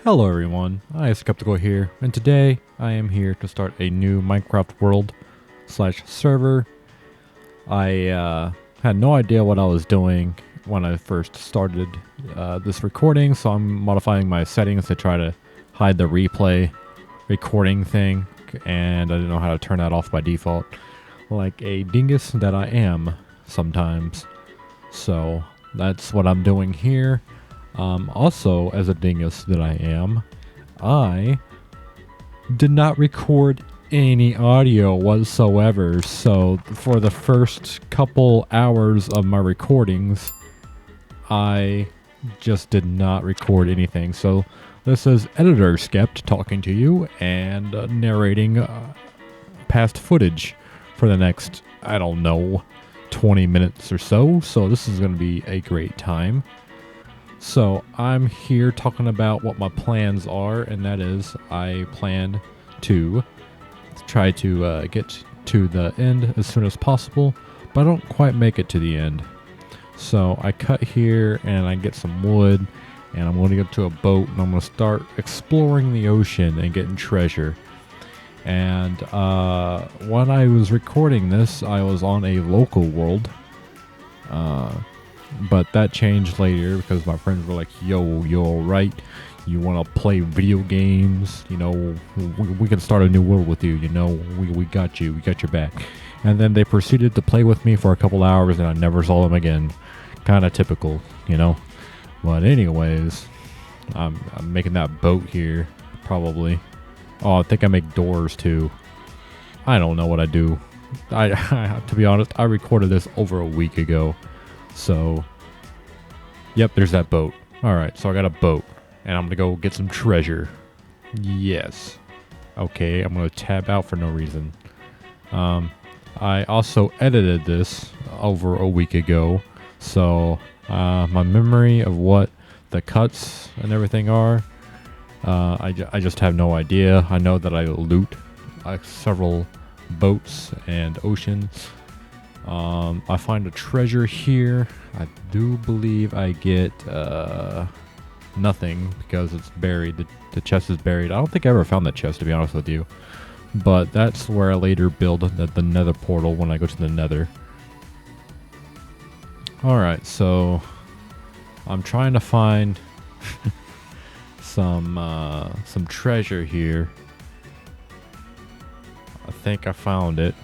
Hello everyone, I am Skeptical here, and today I am here to start a new Minecraft world / server. I had no idea what I was doing when I first started this recording, so I'm modifying my settings to try to hide the replay recording thing, and I didn't know how to turn that off by default, like a dingus that I am sometimes. So that's what I'm doing here. Also, as a dingus that I am, I did not record any audio whatsoever. So for the first couple hours of my recordings, I just did not record anything. So this is Editor Skept talking to you and narrating past footage for the next, I don't know, 20 minutes or so. So this is going to be a great time. So I'm here talking about what my plans are, and that is I plan to try to get to the end as soon as possible, but I don't quite make it to the end. So I cut here and I get some wood, and I'm going to get to a boat, and I'm going to start exploring the ocean and getting treasure. And when I was recording this, I was on a local world. But that changed later because my friends were like, yo, you alright? You want to play video games? You know, we can start a new world with you. You know, we got you. We got your back. And then they proceeded to play with me for a couple hours and I never saw them again. Kind of typical, you know. But anyways, I'm making that boat here, probably. Oh, I think I make doors too. I don't know what I do. I to be honest, I recorded this over a week ago. So, yep, there's that boat. Alright, so I got a boat, and I'm gonna go get some treasure. Yes. Okay, I'm gonna tab out for no reason. I also edited this over a week ago, so my memory of what the cuts and everything are, I just have no idea. I know that I loot several boats and oceans. I find a treasure here. I do believe I get nothing because it's buried. The chest is buried. I don't think I ever found that chest, to be honest with you. But that's where I later build the nether portal when I go to the nether. Alright, so I'm trying to find some treasure here. I think I found it.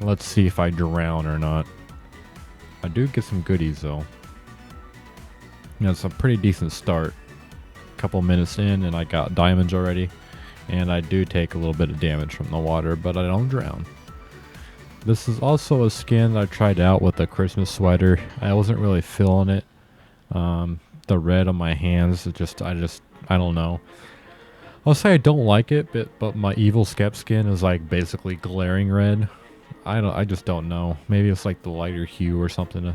Let's see if I drown or not. I do get some goodies though. It's a pretty decent start. Couple minutes in and I got diamonds already. And I do take a little bit of damage from the water, but I don't drown. This is also a skin I tried out with a Christmas sweater. I wasn't really feeling it. The red on my hands, I don't know. I'll say I don't like it, but my evil Skep skin is like basically glaring red. I just don't know. Maybe it's like the lighter hue or something.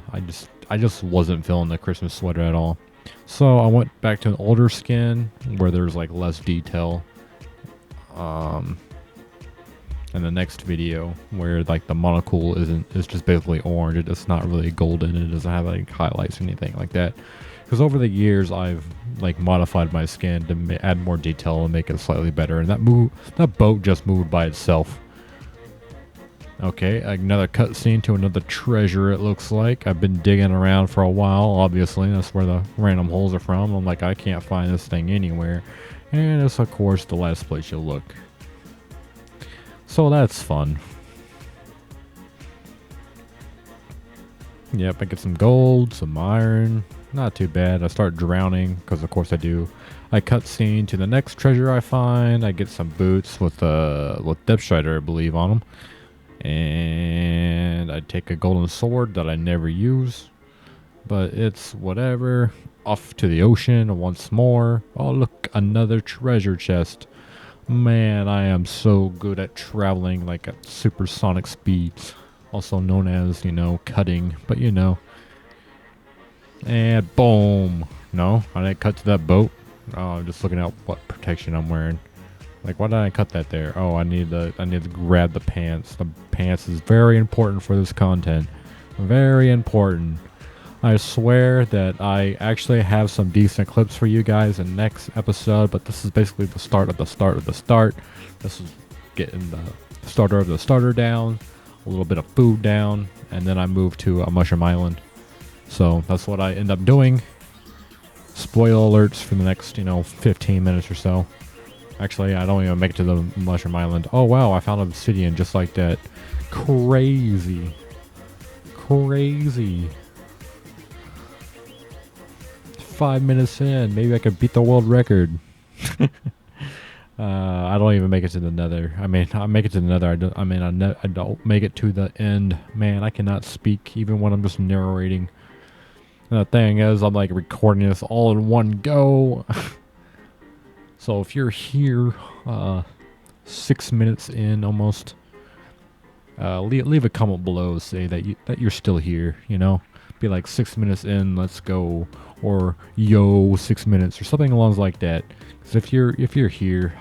I just wasn't feeling the Christmas sweater at all. So I went back to an older skin where there's like less detail. In the next video where like the monocle is just basically orange. It's not really golden. It doesn't have like highlights or anything like that. Because over the years I've like modified my skin to add more detail and make it slightly better. And that boat just moved by itself. Okay, another cutscene to another treasure it looks like. I've been digging around for a while, obviously. That's where the random holes are from. I'm like, I can't find this thing anywhere. And it's, of course, the last place you'll look. So that's fun. Yep, I get some gold, some iron. Not too bad. I start drowning, because of course I do. I cutscene to the next treasure I find. I get some boots with Depth Strider, I believe, on them. And I take a golden sword that I never use, but it's whatever. Off to the ocean once more. Oh, look, another treasure chest. Man, I am so good at traveling like at supersonic speeds, also known as, you know, cutting, but you know. And boom. No, I didn't cut to that boat. Oh, I'm just looking at what protection I'm wearing. Like, why did I cut that there? Oh, I need to grab the pants. The pants is very important for this content. Very important. I swear that I actually have some decent clips for you guys in next episode, but this is basically the start of the start of the start. This is getting the starter of the starter down, a little bit of food down, and then I move to a Mushroom Island. So that's what I end up doing. Spoiler alerts for the next, 15 minutes or so. Actually, I don't even make it to the Mushroom Island. Oh wow, I found obsidian just like that. Crazy. Crazy. 5 minutes in, maybe I could beat the world record. I don't even make it to the nether. I mean, I make it to the nether. I don't make it to the end. Man, I cannot speak even when I'm just narrating. And the thing is, I'm like recording this all in one go. So if you're here, 6 minutes in almost, leave a comment below, say that you're still here. Be like 6 minutes in, let's go, or yo 6 minutes or something along like that. Because if you're here,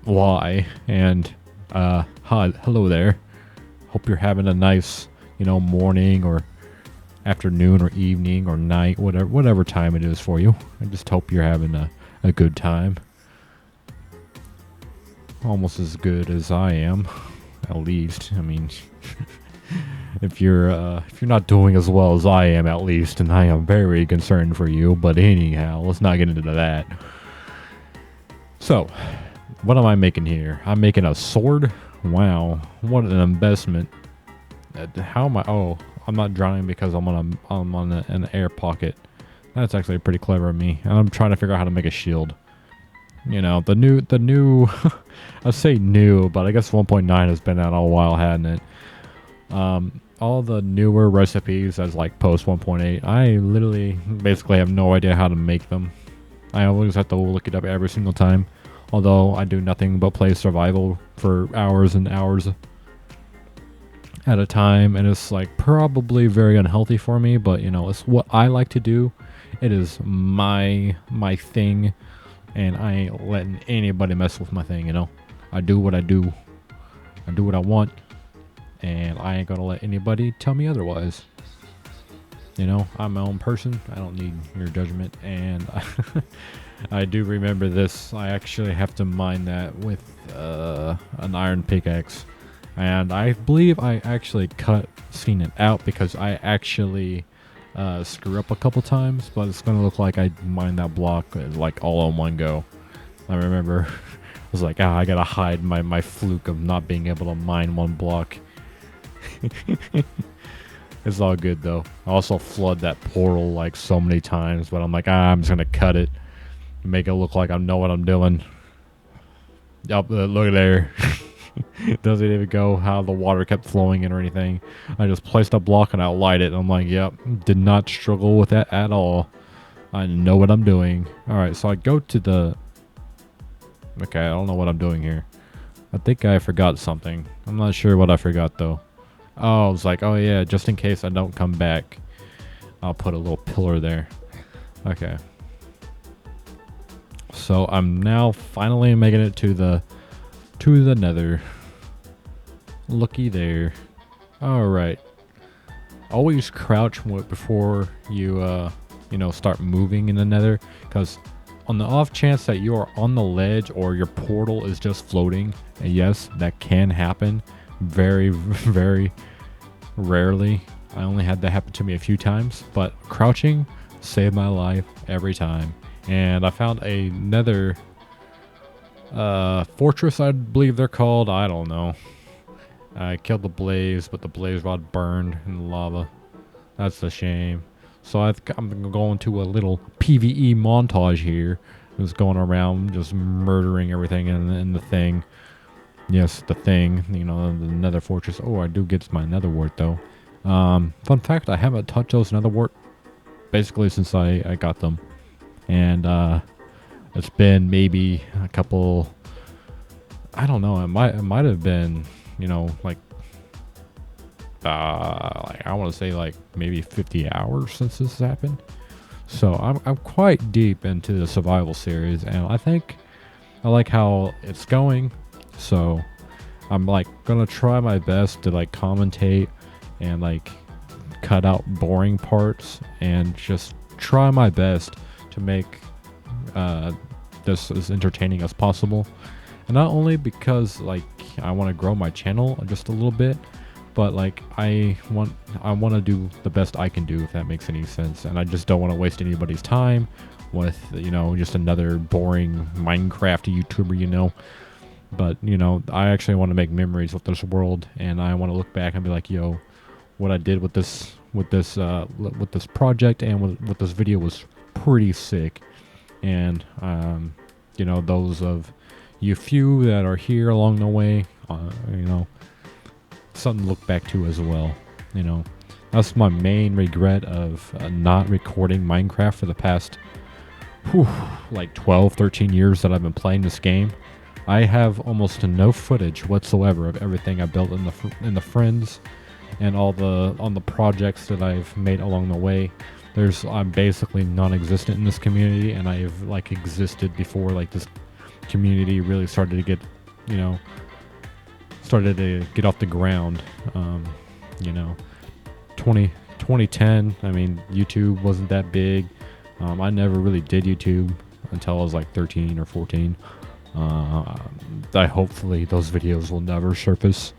why? And hi, hello there. Hope you're having a nice, morning or afternoon or evening or night, whatever time it is for you. I just hope you're having a good time. Almost as good as I am, at least. I mean, if you're not doing as well as I am, at least, and I am very concerned for you. But anyhow, let's not get into that. So, what am I making here? I'm making a sword. Wow, what an investment. How am I? Oh, I'm not drowning because I'm on an air pocket. That's actually pretty clever of me. And I'm trying to figure out how to make a shield. The new I say new, but I guess 1.9 has been out all a while, hadn't it? All the newer recipes as like post 1.8, I literally basically have no idea how to make them. I always have to look it up every single time. Although I do nothing but play survival for hours and hours at a time, and it's like probably very unhealthy for me, but it's what I like to do. It is my thing, and I ain't letting anybody mess with my thing. I do what I do. I do what I want, and I ain't gonna let anybody tell me otherwise. I'm my own person. I don't need your judgment. And I do remember this. I actually have to mine that with an iron pickaxe. And I believe I actually seen it out because I actually screw up a couple times, but it's going to look like I mined that block like all in one go. I remember I was like, I got to hide my fluke of not being able to mine one block. It's all good though. I also flood that portal like so many times, but I'm like, I'm just going to cut it. Make it look like I know what I'm doing. Yup, look at there. Doesn't even go how the water kept flowing in or anything. I just placed a block and I light it. And I'm like, yep, did not struggle with that at all. I know what I'm doing. Alright, so I go to the... Okay, I don't know what I'm doing here. I think I forgot something. I'm not sure what I forgot though. Oh, I was like, oh yeah, just in case I don't come back, I'll put a little pillar there. Okay. So I'm now finally making it to the nether. Looky there. Alright. Always crouch before you start moving in the nether, because on the off chance that you are on the ledge or your portal is just floating, and yes, that can happen very, very rarely. I only had that happen to me a few times, but crouching saved my life every time. And I found a nether fortress, I believe they're called. I don't know. I killed the blaze, but the blaze rod burned in the lava. That's a shame. So I'm going to a little PvE montage here. Just going around, just murdering everything in the thing. Yes, the thing. The nether fortress. Oh, I do get my nether wart though. Fun fact: I haven't touched those nether wart basically since I got them, and it's been maybe a couple. I don't know. It might have been like I want to say like maybe 50 hours since this happened. So I'm quite deep into the survival series, and I think I like how it's going. So I'm like gonna try my best to like commentate and like cut out boring parts and just try my best to make this as entertaining as possible. And not only because like I want to grow my channel just a little bit, but like I want to do the best I can do, if that makes any sense. And I just don't want to waste anybody's time with, you know, just another boring Minecraft YouTuber, you know. But, you know, I actually want to make memories with this world, and I want to look back and be like, yo, what I did with this project and with this video was pretty sick. And you know, those of you few that are here along the way, you know, something to look back to as well. You know, that's my main regret of not recording Minecraft for the past like 12-13 years that I've been playing this game. I have almost no footage whatsoever of everything I built in the friends and all on the projects that I've made along the way. I'm basically non-existent in this community, and I've like existed before like this community really started to get, you know, off the ground. You know, 2010, I mean, YouTube wasn't that big. I never really did YouTube until I was like 13 or 14. Hopefully those videos will never surface.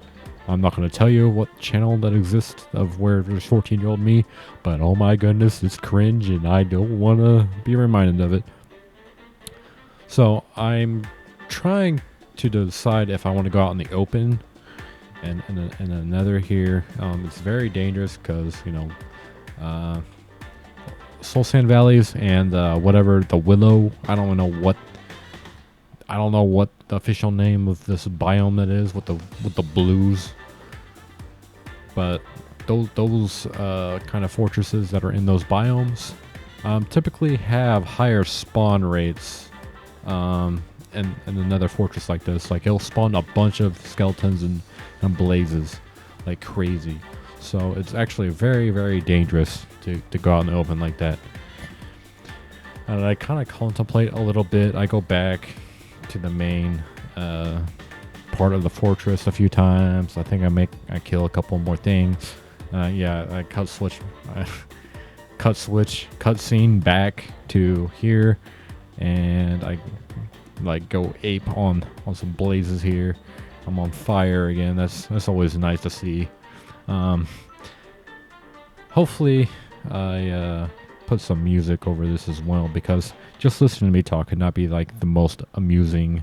I'm not going to tell you what channel that exists of where there's 14-year-old me, but oh my goodness, it's cringe and I don't want to be reminded of it. So I'm trying to decide if I want to go out in the open and another here. It's very dangerous because, you know, Soul Sand Valleys and whatever, the Willow, I don't know what the official name of this biome that is with the blues, but those kind of fortresses that are in those biomes typically have higher spawn rates. And another fortress like this, like it'll spawn a bunch of skeletons and blazes like crazy. So it's actually very, very dangerous to go out in the open like that. And I kind of contemplate a little bit. I go back to the main part of the fortress a few times. I think I kill a couple more things. Yeah, I cutscene back to here, and I like go ape on some blazes here. I'm on fire again. That's always nice to see. Hopefully I put some music over this as well, because just listening to me talk could not be like the most amusing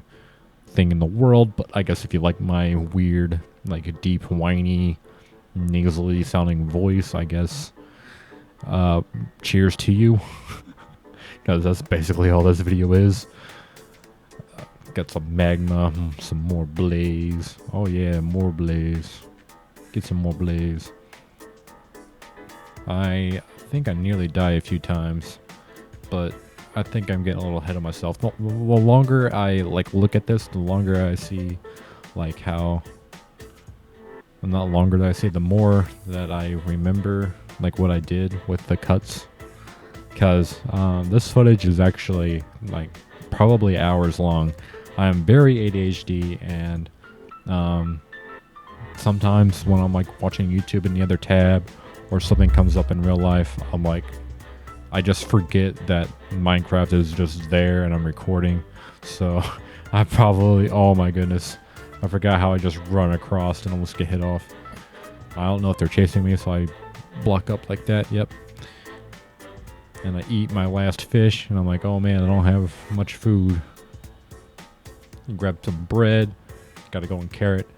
thing in the world. But I guess if you like my weird, like deep, whiny, nasally sounding voice, I guess cheers to you, because that's basically all this video is. Got some magma, some more blaze. Oh yeah, more blaze. Get some more blaze. I think I nearly died a few times, but I think I'm getting a little ahead of myself. The longer I like look at this, the longer I see like how, and not longer that I see, the more that I remember like what I did with the cuts. Because this footage is actually like probably hours long. I'm very ADHD, and sometimes when I'm like watching YouTube in the other tab or something comes up in real life, I'm like, I just forget that Minecraft is just there and I'm recording. So I probably, oh my goodness, I forgot how I just run across and almost get hit off. I don't know if they're chasing me, so I block up like that. Yep. And I eat my last fish, and I'm like, oh man, I don't have much food. Grab some bread. Gotta go and carrot.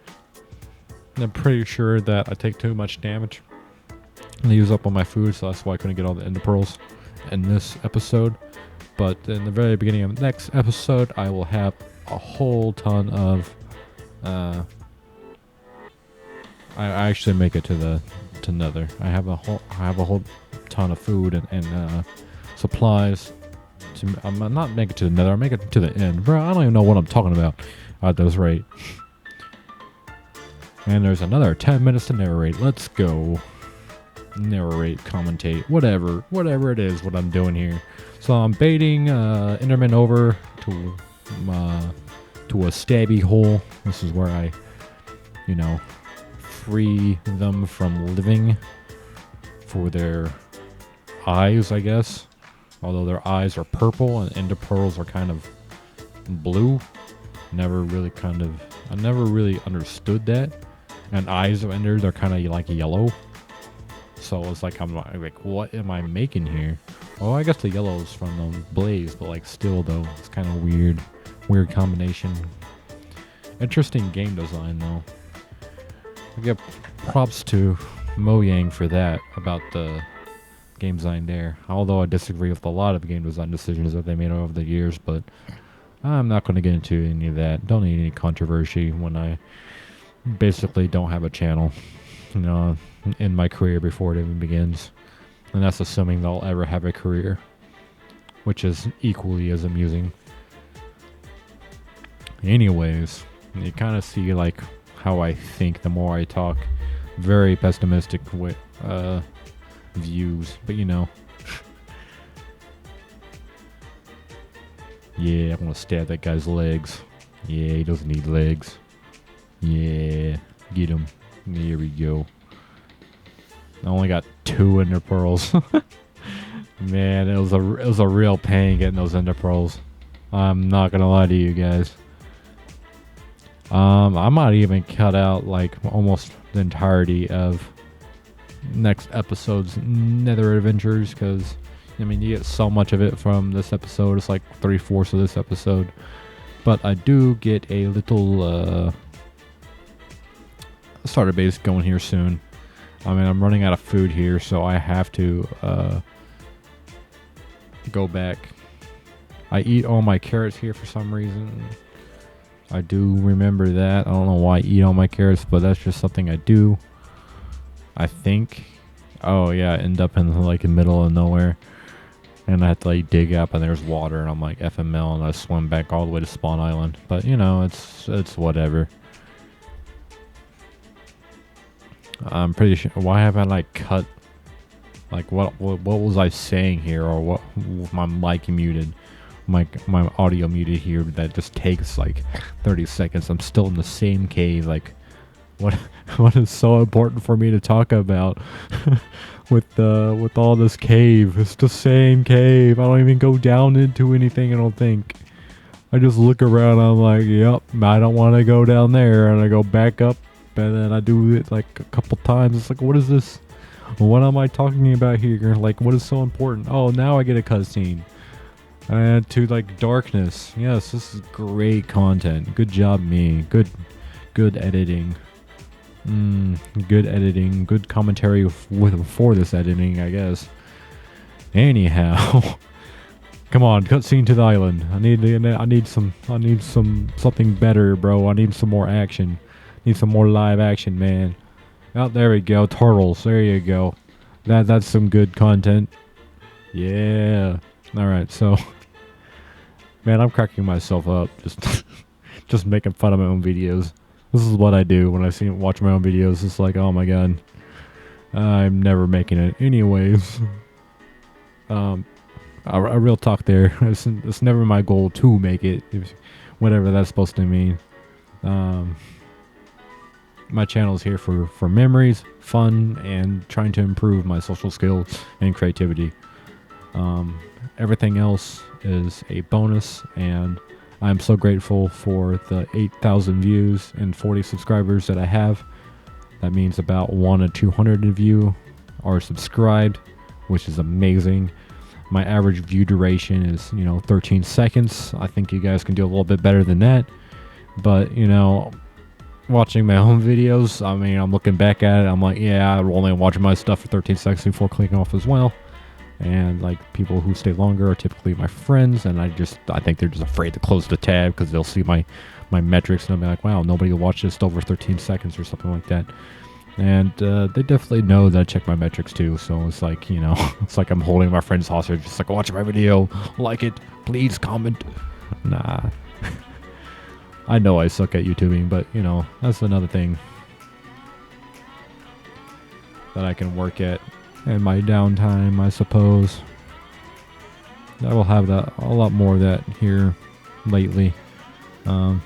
And I'm pretty sure that I take too much damage and use up all my food, so that's why I couldn't get all the ender pearls in this episode. But in the very beginning of the next episode, I will have a whole ton of I actually make it to Nether. I have a whole ton of food and supplies. I'm not making it to the Nether. I make it to the end, bro. I don't even know what I'm talking about at this rate. And there's another 10 minutes to narrate. Let's go. Narrate, commentate, whatever it is, what I'm doing here. So I'm baiting Enderman over to a stabby hole. This is where I, free them from living for their eyes, I guess. Although their eyes are purple and ender pearls are kind of blue. I never really understood that. And eyes of ender, they're kind of like yellow. So it's like, I'm like, what am I making here? Oh, I guess the yellow is from the blaze, but like still though, it's kind of weird combination. Interesting game design though. I give props to Mojang for that, about the game design there. Although I disagree with a lot of game design decisions that they made over the years, but I'm not going to get into any of that. Don't need any controversy when I basically don't have a channel, in my career before it even begins. And that's assuming they'll ever have a career, which is equally as amusing. Anyways, you kind of see like how I think the more I talk. Very pessimistic with views, but yeah, I'm gonna stab that guy's legs. Yeah, he doesn't need legs. Yeah, get him. There we go. I only got 2 ender pearls. Man, it was a real pain getting those ender pearls. I'm not gonna lie to you guys. I might even cut out like almost the entirety of next episode's Nether Adventures, because you get so much of it from this episode. It's like 3/4 of this episode, but I do get a little starter base going here soon. I'm running out of food here, so I have to go back. I eat all my carrots here for some reason. I do remember that. I don't know why I eat all my carrots, but that's just something I do. I think. Oh yeah, I end up in like the middle of nowhere, and I have to like dig up, and there's water, and I'm like FML, and I swim back all the way to Spawn Island. But it's whatever. I'm pretty sure. Why haven't I cut? Like what was I saying here, or what? My mic muted. My audio muted here. That just takes like 30 seconds. I'm still in the same cave. Like, what is so important for me to talk about with all this cave? It's the same cave. I don't even go down into anything. I don't think. I just look around. I'm like, yep, I don't want to go down there, and I go back up, and then I do it like a couple times. It's like, what is this? What am I talking about here? Like, what is so important? Oh, now I get a cutscene. And to like darkness. Yes, this is great content. Good job, me. Good editing. Good editing. Good commentary for this editing, I guess. Anyhow, come on, cutscene to the island. I need something better, bro. I need some more action. Need some more live action, man. Oh, there we go. Turtles. There you go. That's some good content. Yeah. All right. So, man, I'm cracking myself up just making fun of my own videos. This is what I do when I watch my own videos. It's like, oh my god, I'm never making it. Anyways, a real talk there. It's never my goal to make it, whatever that's supposed to mean. My channel is here for memories, fun, and trying to improve my social skills and creativity. Everything else is a bonus, and I'm so grateful for the 8,000 views and 40 subscribers that I have. That means about 1 to 200 of you are subscribed, which is amazing. My average view duration is 13 seconds. I think you guys can do a little bit better than that, but watching my own videos, I'm looking back at it, I'm like, yeah, I'm only watching my stuff for 13 seconds before clicking off as well. And like, people who stay longer are typically my friends, and I think they're just afraid to close the tab because they'll see my metrics and they'll be like, wow, nobody will watch this over 13 seconds or something like that. And they definitely know that I check my metrics too, so it's like, it's like I'm holding my friends hostage. It's like, watch my video, like it, please comment. Nah. I know I suck at YouTubing, but that's another thing that I can work at in my downtime, I suppose. I will have a lot more of that here lately. I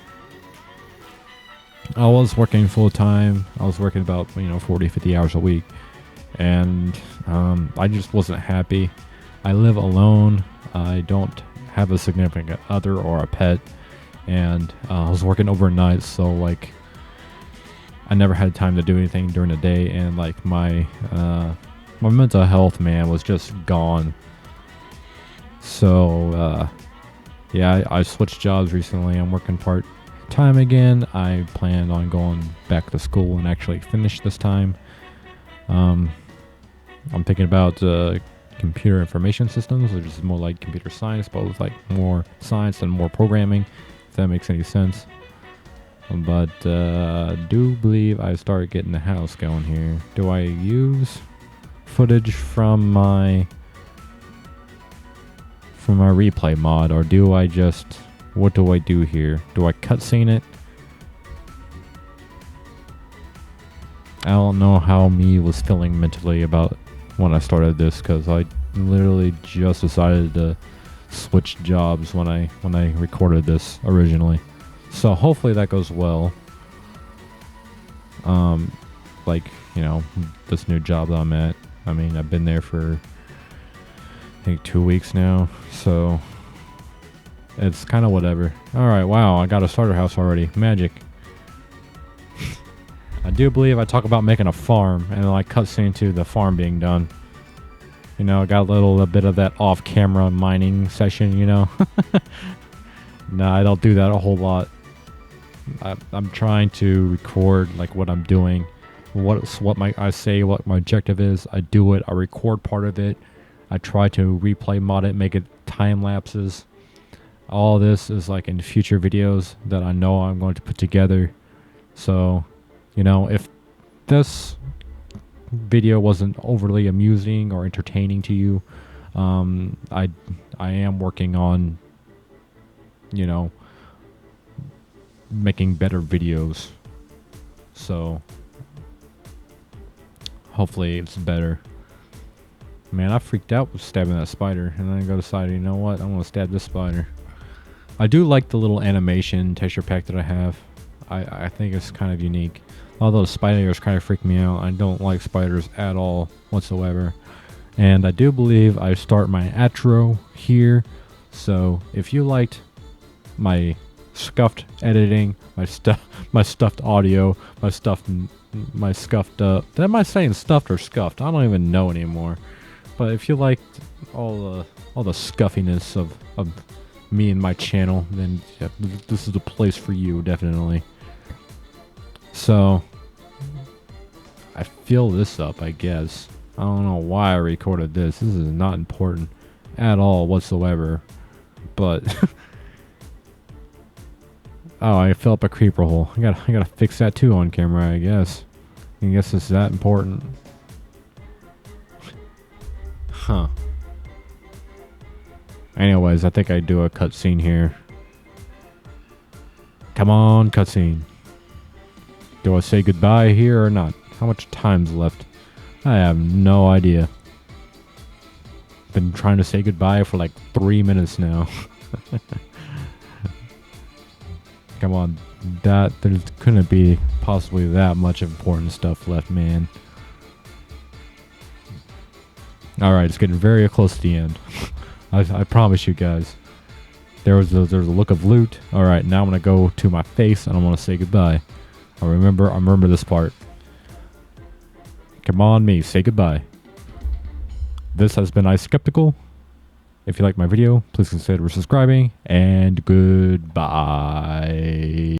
was working full time. I was working about 40-50 hours a week, and I just wasn't happy. I live alone. I don't have a significant other or a pet, and I was working overnight, so like I never had time to do anything during the day, and like my mental health, man, was just gone. So yeah, I switched jobs recently. I'm working part time again. I plan on going back to school and actually finish this time. I'm thinking about computer information systems, which is more like computer science, but with like more science and more programming, if that makes any sense. But do believe I started getting the house going here. Do I use footage from my replay mod, or do I just, what do I do here? Do I cutscene it? I don't know how me was feeling mentally about when I started this, because I literally just decided to switch jobs when I recorded this originally. So hopefully that goes well. Like, you know, this new job that I'm at. I mean, I've been there for I think 2 weeks now, so it's kind of whatever. Alright, wow, I got a starter house already. Magic. I do believe I talk about making a farm, and then I cutscene to the farm being done. You know, I got a little bit of that off-camera mining session, you know. No, I don't do that a whole lot. I'm trying to record like what I'm doing, what I say, what my objective is. I do it. I record part of it. I try to replay mod it, make it time lapses. All this is like in future videos that I know I'm going to put together. So, you know, if this video wasn't overly amusing or entertaining to you, I am working on, you know, making better videos, so hopefully it's better. Man, I freaked out with stabbing that spider, and then I go decide, you know what, I'm gonna stab this spider. I do like the little animation texture pack that I have. I think it's kind of unique, although spiders kind of freak me out. I don't like spiders at all whatsoever. And I do believe I start my outro here, so if you liked my scuffed editing, my stuffed audio, my scuffed am I saying stuffed or scuffed? I don't even know anymore. But if you liked all the scuffiness of me and my channel, then yeah, this is the place for you, definitely. So I fill this up, I guess. I don't know why I recorded this. This is not important at all whatsoever. But oh, I filled up a creeper hole. I gotta fix that too on camera, I guess. I guess it's that important. Huh. Anyways, I think I do a cutscene here. Come on, cutscene. Do I say goodbye here or not? How much time's left? I have no idea. Been trying to say goodbye for like 3 minutes now. Come on, there couldn't be possibly that much important stuff left, man. Alright, it's getting very close to the end. I promise you guys. There's a look of loot. Alright, now I'm gonna go to my face and I'm gonna say goodbye. I remember this part. Come on, me, say goodbye. This has been iSkeptical. If you like my video, please consider subscribing, and goodbye.